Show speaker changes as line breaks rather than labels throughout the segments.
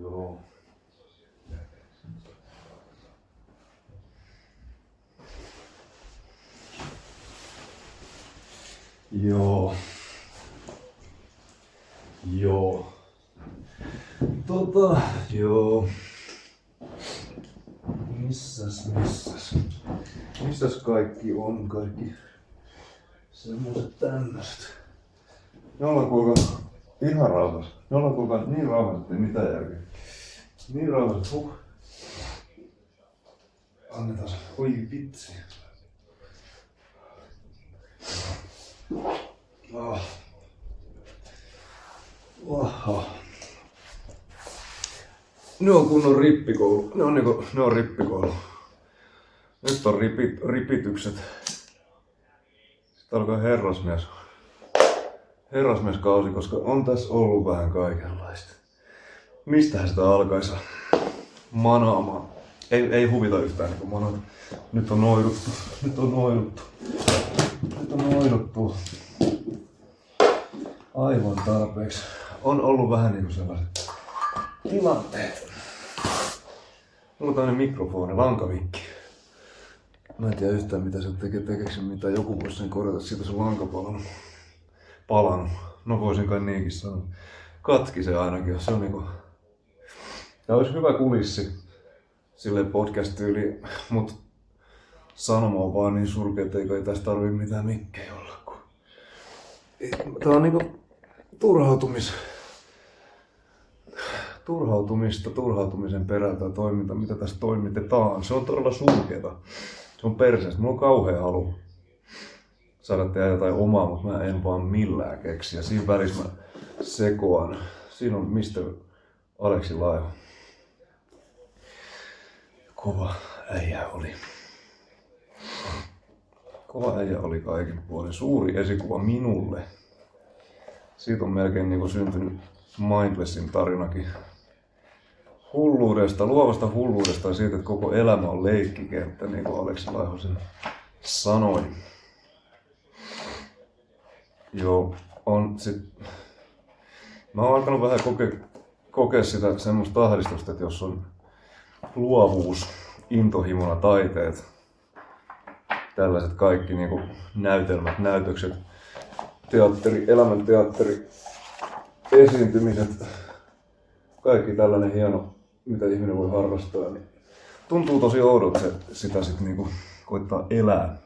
Joo. Joo. Joo. Joo. Missäs kaikki on? Kaikki semmoset tämmöset. Ne ollaan kuulkaa ihan rauhassa. Ne ollaan kuulkaa niin rauhassa, ettei mitään järkeä. Niin rauhassa. Annetaan se. Oi vitsi. Ne on kunnon rippikoulu. Ne on rippikoulu. Nyt on ripitykset. Sitten alkaa herrasmieskausi, koska on tässä ollut vähän kaikenlaista. Mistähän sitä alkaisi manaamaan? Ei huvita yhtään niin manata. Nyt on noiduttu. Aivan tarpeeksi. On ollut vähän niinku sellaiset tilanteet. Mulla on tämmönen mikrofoni, lankavikki. Mä en tiedä yhtään mitä se tekeekö mitä. Joku voisi sen korjata, siitä se lanka palannut. No voisin kai niinkin sanoa. Katki se ainakin, jos se on niinku... Tää olisi hyvä kulissi silleen podcast-tyyliin, mut sanoma on vaan niin surkea, ettei kai tästä tarvii mitään mikkejä olla. Tää on niinku turhautumisen perältä toiminta, mitä tässä toimitetaan. Se on todella surkeeta. Se on perseestä. Mulla on kauhea halu saada tehdä jotain omaa, mutta mä en vaan millään keksiä. Siinä välissä mä sekoan. Siinä on Mr. Aleksi Laiho. Kova äijä oli kaikin puolin. Suuri esikuva minulle. Siitä on melkein niinku syntynyt Mindlessin tarinakin. Luovasta hulluudesta ja siitä, että koko elämä on leikkikenttä, niin kuin Aleksi Laiho sen sanoi. Joo, mä oon alkanut vähän kokea sitä semmoista ahdistusta, että jos on luovuus, intohimona taiteet, tällaiset kaikki niinku näytelmät, näytökset, teatteri, elämänteatteri, esiintymiset, kaikki tällainen hieno, mitä ihminen voi harrastaa, niin tuntuu tosi oudolta sitä sit niinku koittaa elää.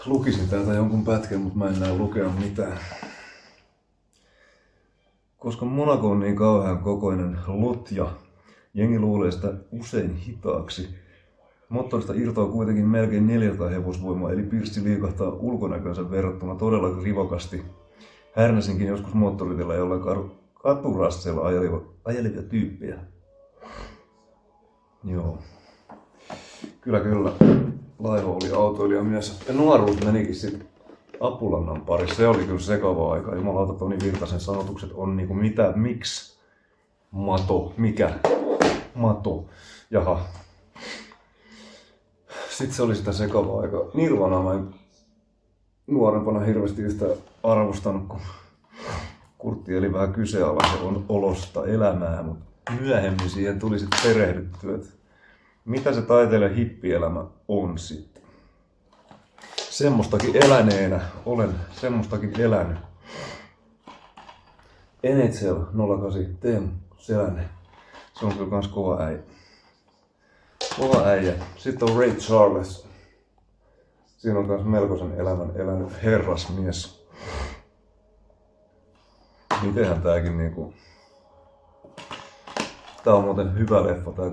Lukisin täältä jonkun pätkän, mutta mä en näe lukea mitään. Koska Monaco on niin kauhean kokoinen lotja, jengi luulee sitä usein hitaaksi. Moottorista irtoaa kuitenkin melkein 400 hevosvoimaa, eli pirssi liikahtaa ulkonäkönsä verrattuna todella rivakasti. Härnäsinkin joskus moottoritilla jollain katurasseilla ajelevia tyyppejä. Joo. Kyllä. Laiho oli autoilijamies. Ja nuoruus menikin sitten Apulannan parissa. Se oli kyllä sekavaa aikaa. Jumalauta, Toni Virtasen sanotukset on niinku mitä, miksi, mato, mikä, mato, jaha. Sitten se oli sitä sekavaa aikaa. Nirvanaa mä en nuorempana hirveästi yhtä arvostanut, kun Kurtti eli vähän kyseenalaisen olosta elämää, mutta myöhemmin siihen tuli sitten perehdyttyä, että mitä se taiteilijan hippielämä on sitten. Semmostakin eläneenä olen semmostakin elänyt. NHL 08 Teemu Selänne. Se on kyllä kans kova äijä. Sitten on Ray Charles. Siinä on kans melkoisen elämän elänyt herrasmies. Mitenhän tääkin niinku... Tää on muuten hyvä leffa, tää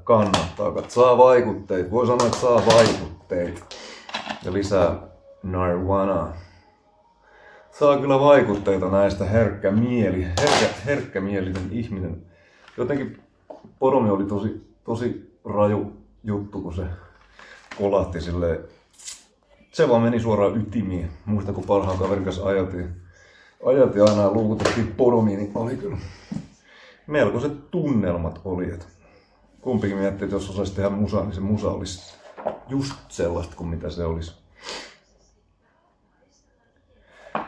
kannattaa katsoa. Saa vaikutteita. Voi sanoa, että saa vaikutteita. Ja lisää Nirvanaa. Saa kyllä vaikutteita näistä herkkämielinen ihminen. Jotenkin Poromi oli tosi raju juttu, kun se kolahti silleen. Se vaan meni suoraan ytimiin. Muista kun parhaan kaverin kanssa ajeltiin aina ja luukutettiin Poromiin, niin oli kyllä melkoiset tunnelmat oli. Et kumpikin miettii, että jos osaisi tehdä musaa, niin se musa olisi just sellaista kuin mitä se olisi.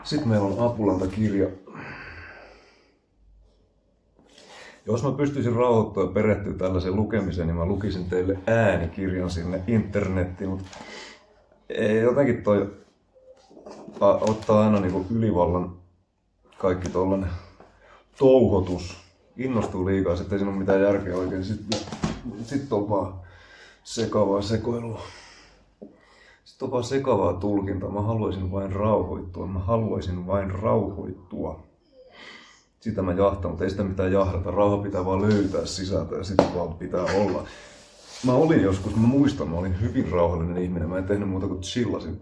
Sitten meillä on Apulanta-kirja. Jos mä pystyisin rauhoittua ja perehtyä tällaiseen lukemiseen, niin mä lukisin teille äänikirjan sinne internettiin, mutta jotenkin toi ottaa aina niinku ylivallan kaikki tollanen touhotus. Innostuu liikaa, sitten ei siinä ole mitään järkeä oikein. Sitten on vaan sekavaa sekoilua. Sitten on vaan sekavaa tulkintaa. Mä haluaisin vain rauhoittua. Sitä mä jahtan, mutta ei sitä mitään jahdata. Rauha pitää vaan löytää sisältä ja sitä vaan pitää olla. Mä muistan, mä olin hyvin rauhallinen ihminen. Mä en tehnyt muuta kuin chillasin.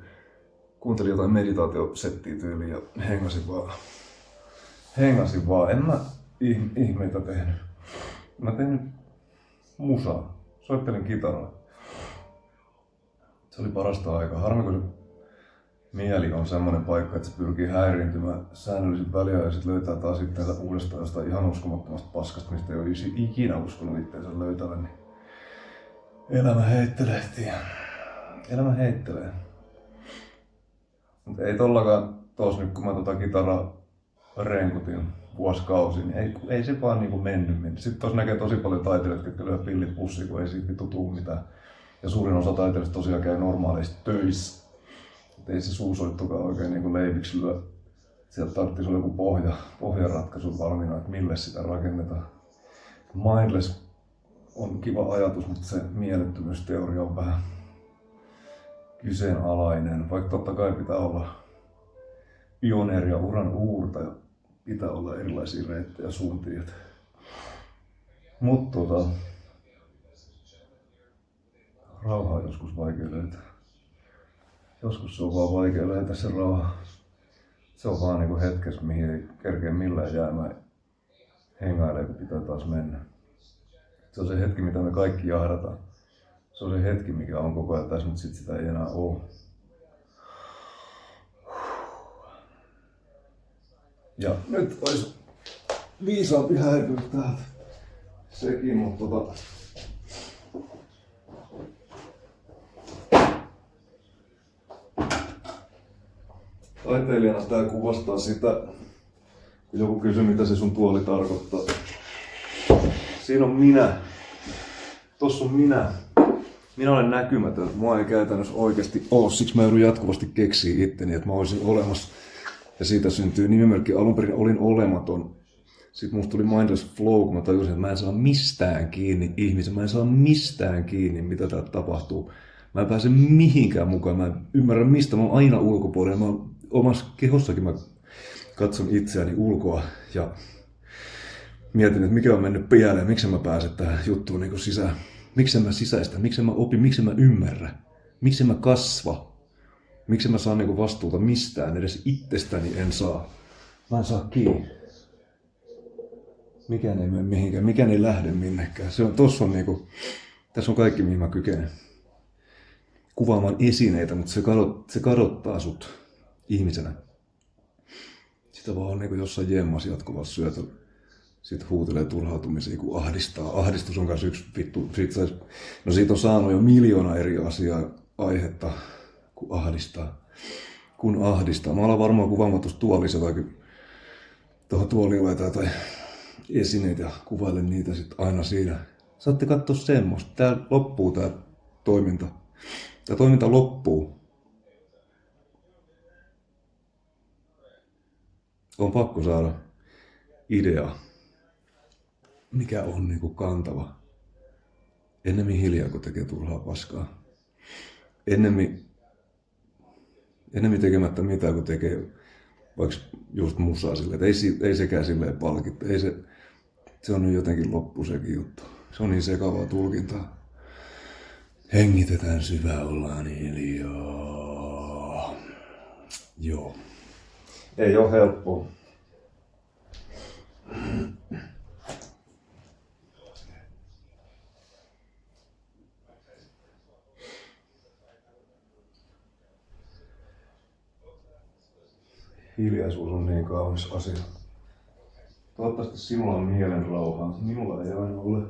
Kuuntelin jotain meditaatiosettiä tyyliin ja hengasin vaan. En mä ihmeitä tehnyt. Mä tein musaa. Soittelin kitaraa. Se oli parasta aikaa. Harmi kun se mieli on semmoinen paikka, että se pyrkii häiriintymään säännöllisin väliä ja sitten löytää taas itseensä uudestaan jostain ihan uskomattomasta paskasta, mistä ei ole ikinä uskonut itseensä löytävän. Niin elämä heittelehtii. Elämä heittelee. Mutta ei tollakaan tos nyt kun mä kitaraa renkutin vuosikausia, niin ei se vaan niinku mennyt. Sitten tos näkee tosi paljon taiteilijoita, jotka lyö pillit pussiin, kun ei siitä vittu tuu mitään. Ja suurin osa taiteilijoista tosiaan käy normaaleissa töissä. Et ei se suusoittokaan oikein niinku leiviksi lyö. Sieltä tarvitsisi olla joku pohjaratkaisu valmiina, että mille sitä rakennetaan. Mindless on kiva ajatus, mutta se mielettömyysteoria on vähän kyseenalainen. Vaikka totta kai pitää olla pioneeri ja uran uurta ja pitää olla erilaisia reittejä ja suuntia. Mutta rauha on joskus vaikea löytää. Joskus se on vaan vaikea löytää se rauha. Se on vaan niinku hetkessä, mihin ei kerkeä millään jäämään hengailee, kun pitää taas mennä. Se on se hetki, mitä me kaikki jahdataan. Se on se hetki, mikä on koko ajan tässä, mutta sit sitä ei enää ole. Ja nyt olisi viisaampi häipyä täältä sekin, mutta taiteilijana tää kuvastaa sitä, kun joku kysyy mitä se sun tuoli tarkoittaa. Siinä on minä. Tossa on minä. Minä olen näkymätön. Mua ei käytännössä oikeasti ole, siksi mä joudun jatkuvasti keksiä itteni, että mä olisin olemassa. Ja siitä syntyy nimimerkki. Alun perin olin olematon. Sitten musta tuli mindless flow, kun mä tajusin, että mä en saa mistään kiinni ihmisen. Mä en saa mistään kiinni, mitä täällä tapahtuu. Mä en pääse mihinkään mukaan. Mä en ymmärrä mistä. Mä oon aina ulkopuolella. Mä oon omassa kehossakin mä katson itseäni ulkoa ja mietin, että mikä on mennyt pieleen. Miksi mä pääsen tähän juttuun niin sisään. Miksi mä sisäistä? Miksi mä opin? Miksi mä ymmärrä? Miksi mä kasva? Miksi mä saan niinku vastuuta mistään? Edes itsestäni en saa. Mä en saa kiinni. Mikään ei mene mihinkään. Mikään ei lähde minnekään. Tässä on kaikki mihin mä kykenen. Kuvaamaan esineitä, mutta se kadottaa sut ihmisenä. Sitä vaan on niinku jossain jemmas jatkuvassa syötöllä. Sitten huutelee turhautumisia, kun ahdistaa. Ahdistus on myös yksi vittu. Siitä on saanut jo miljoona eri aihetta, kun ahdistaa. Mä olen varmaan kuvaamaan tuossa tuolissa jotakin tuohon tuoliin tai esineitä ja kuvailen niitä sitten aina siinä. Saatte katsoa semmoista. Tää loppuu tää toiminta. Tää toiminta loppuu. On pakko saada idea. Mikä on niinku kantava. Ennemmin hiljaa, kun tekee turhaa paskaa. Ennemmin tekemättä mitään, kun tekee vaikka just musaa silleen, että ei sekään silleen palkittu. Se on nyt jotenkin loppu sekin juttu. Se on niin sekavaa tulkintaa. Hengitetään syvää, ollaan hiljaa. Joo. Ei oo helppoa. Hiljaisuus on niin kaunis asia. Toivottavasti sinulla on mielen rauhaa. Minulla ei aina ole.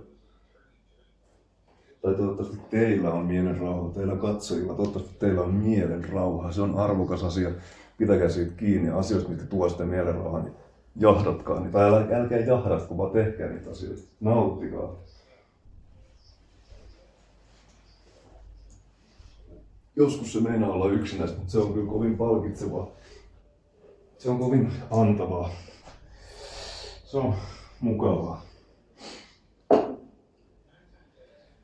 Tai toivottavasti teillä on mielen rauhaa. Teillä katsojilla. Toivottavasti teillä on mielen rauhaa. Se on arvokas asia. pitäkää siitä kiinni asioista, mitkä tuo sitä mielenrauhaa, niin jahdatkaa niitä. Tai älkää jahdatko, vaan tehkää niitä asioita. Nauttikaa. Joskus se meinaa olla yksinäistä, mutta se on kyllä kovin palkitsevaa. Se on kovin antavaa. Se on mukavaa.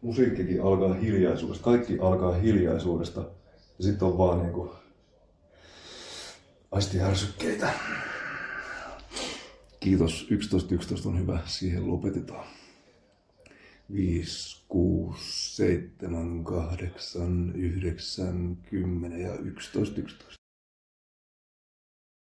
Musiikkikin alkaa hiljaisuudesta. Kaikki alkaa hiljaisuudesta. Ja sitten on vaan niinku aistiärsykkeitä. Kiitos. 11.11 on hyvä. Siihen lopetetaan. 5, 6, 7, 8, 9, 10 ja 11.11.